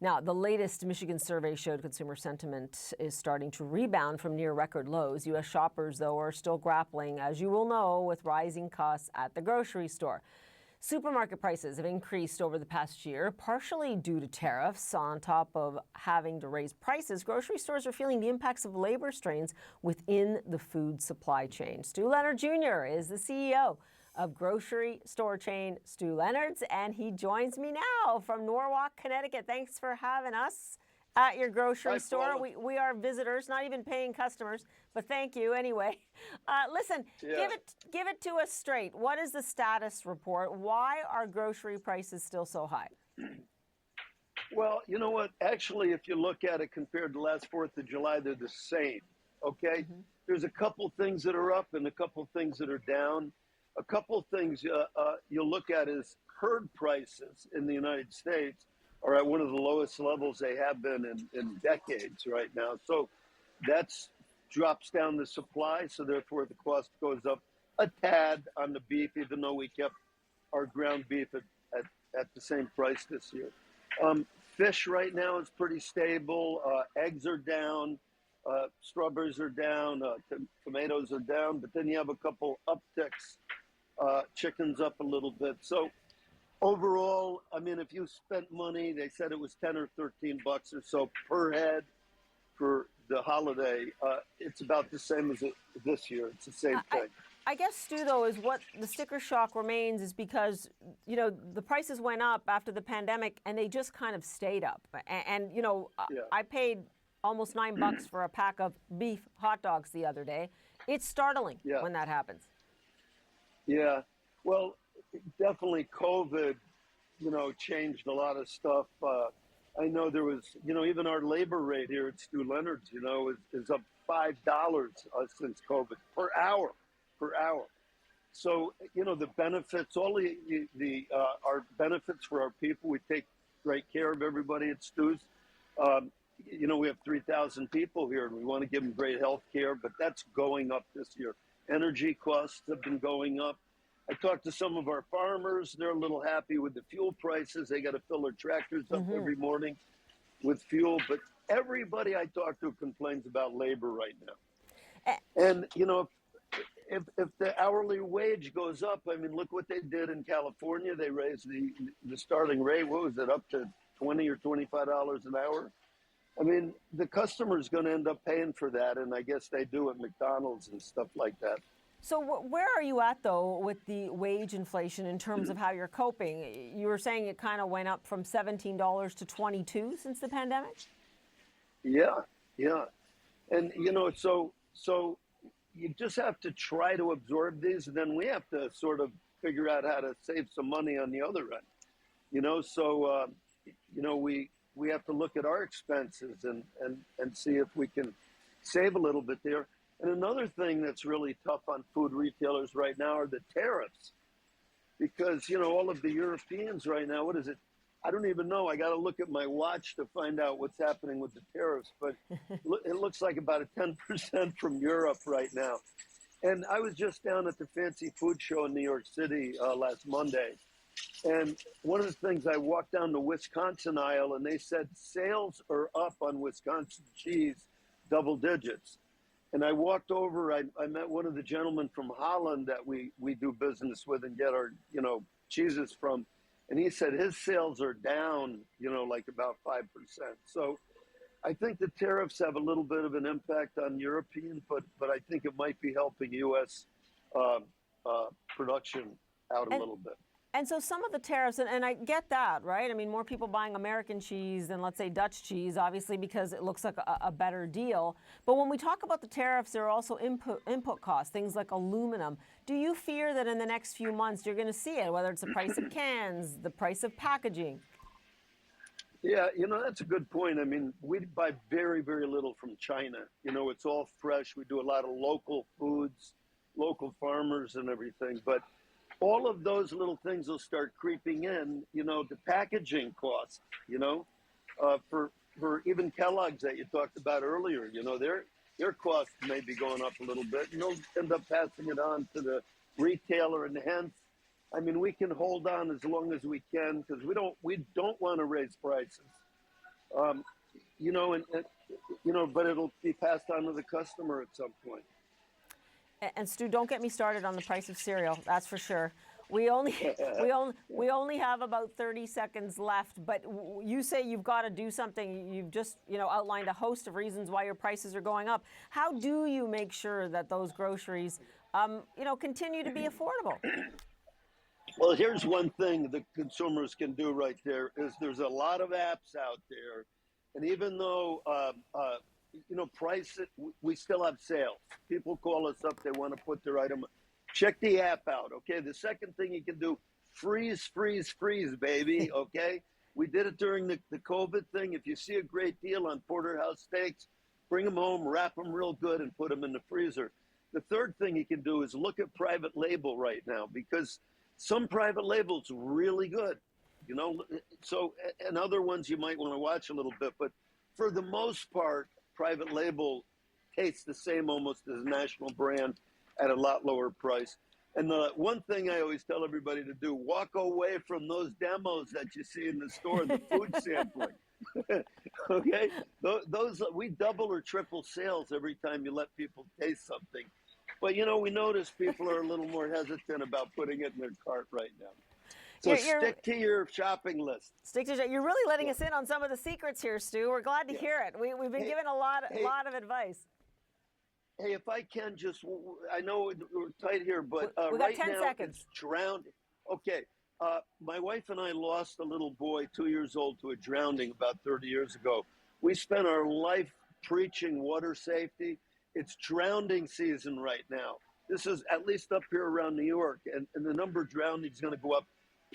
Now, the latest Michigan survey showed consumer sentiment is starting to rebound from near record lows. U.S. shoppers, though, are still grappling, as you will know, with rising costs at the grocery store. Supermarket prices have increased over the past year, partially due to tariffs. On top of having to raise prices, grocery stores are feeling the impacts of labor strains within the food supply chain. Leonard Jr. is the CEO of grocery store chain Stu Leonard's, and he joins me now from Norwalk, Connecticut. Thanks for having us at your grocery store. We are visitors, not even paying customers, but thank you anyway. Listen, give it to us straight. What is the status report? Why are grocery prices still so high? Well, you know what? Actually, if you look at it compared to last 4th of July, they're the same, okay? There's a couple things that are up and a couple things that are down. A couple things you'll look at is herd prices in the United States are at one of the lowest levels they have been in decades right now. So that's drops down the supply, so therefore the cost goes up a tad on the beef, even though we kept our ground beef at the same price this year. Fish right now is pretty stable. Eggs are down. Strawberries are down. Tomatoes are down. But then you have a couple upticks. Chicken's up a little bit. So overall, I mean, if you spent money, they said it was 10 or 13 bucks or so per head for the holiday. It's about the same as this year. It's the same thing. I guess, Stu, though, is what the sticker shock remains is because, you know, the prices went up after the pandemic and they just kind of stayed up. And you know, I paid almost $9 for a pack of beef hot dogs the other day. It's startling when that happens. Yeah, well, definitely COVID, you know, changed a lot of stuff. I know there was, you know, even our labor rate here at Stu Leonard's, you know, is up $5 since COVID per hour. So, you know, the benefits, all our benefits for our people, we take great care of everybody at Stu's. You know, we have 3,000 people here and we want to give them great health care, but that's going up this year. Energy costs have been going up. I talked to some of our farmers. They're a little happy with the fuel prices. They got to fill their tractors up every morning with fuel. But everybody I talk to complains about labor right now. And, you know, if the hourly wage goes up, I mean, look what they did in California. They raised the starting rate. What was it, up to $20 or $25 an hour? I mean, the customer is going to end up paying for that, and I guess they do at McDonald's and stuff like that. So where are you at, though, with the wage inflation in terms of how you're coping? You were saying it kind of went up from $17 to $22 since the pandemic? Yeah. And, you know, so you just have to try to absorb these, and then we have to sort of figure out how to save some money on the other end. You know, so, you know, we have to look at our expenses and see if we can save a little bit there. And another thing that's really tough on food retailers right now are the tariffs. Because, you know, all of the Europeans right now, what is it? I don't even know. I got to look at my watch to find out what's happening with the tariffs. But it looks like about a 10% from Europe right now. And I was just down at the Fancy Food Show in New York City last Monday. And one of the things, I walked down the Wisconsin aisle and they said sales are up on Wisconsin cheese double digits. And I walked over, I met one of the gentlemen from Holland that we do business with and get our, you know, cheeses from. And he said his sales are down, you know, like about 5%. So I think the tariffs have a little bit of an impact on European, but I think it might be helping U.S. Production out a little bit. And so some of the tariffs, and I get that, right? I mean, more people buying American cheese than, let's say, Dutch cheese, obviously, because it looks like a better deal. But when we talk about the tariffs, there are also input costs, things like aluminum. Do you fear that in the next few months you're going to see it, whether it's the price of cans, the price of packaging? Yeah, you know, that's a good point. I mean, we buy very, very little from China. You know, it's all fresh. We do a lot of local foods, local farmers and everything. But all of those little things will start creeping in, you know, the packaging cost, you know, for even Kellogg's that you talked about earlier, you know, their costs may be going up a little bit and they'll end up passing it on to the retailer. And hence, I mean, we can hold on as long as we can because we don't want to raise prices. You know, but it'll be passed on to the customer at some point. And Stu, don't get me started on the price of cereal. That's for sure. We only we only have about 30 seconds left. But you say you've got to do something. You've just outlined a host of reasons why your prices are going up. How do you make sure that those groceries continue to be affordable? Well, here's one thing the consumers can do right there is there's a lot of apps out there, and even though price it, we still have sales. People call us up; they want to put their item. Check the app out, okay? The second thing you can do: freeze, freeze, freeze, baby. Okay, we did it during the COVID thing. If you see a great deal on porterhouse steaks, bring them home, wrap them real good, and put them in the freezer. The third thing you can do is look at private label right now, because some private labels really good, so, and other ones you might want to watch a little bit, but for the most part, private label tastes the same almost as national brand at a lot lower price. And the one thing I always tell everybody to do: walk away from those demos that you see in the store, the food sampling. Okay, those we double or triple sales every time you let people taste something. But we notice people are a little more hesitant about putting it in their cart right now. So stick to your shopping list. You're really letting us in on some of the secrets here, Stu. We're glad to hear it. We've been given a lot of advice. Hey, if I can I know we're tight here, but we got right 10 now seconds. It's drowning. Okay, my wife and I lost a little boy, 2 years old, to a drowning about 30 years ago. We spent our life preaching water safety. It's drowning season right now. This is at least up here around New York, and the number of drownings is going to go up.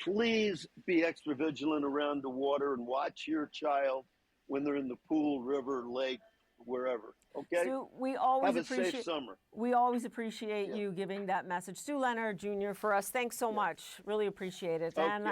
Please be extra vigilant around the water and watch your child when they're in the pool, river, lake, wherever. Okay? Stu, we always have a safe summer. We always appreciate you giving that message. Stu Leonard Jr. for us. Thanks so much. Really appreciate it. Okay. And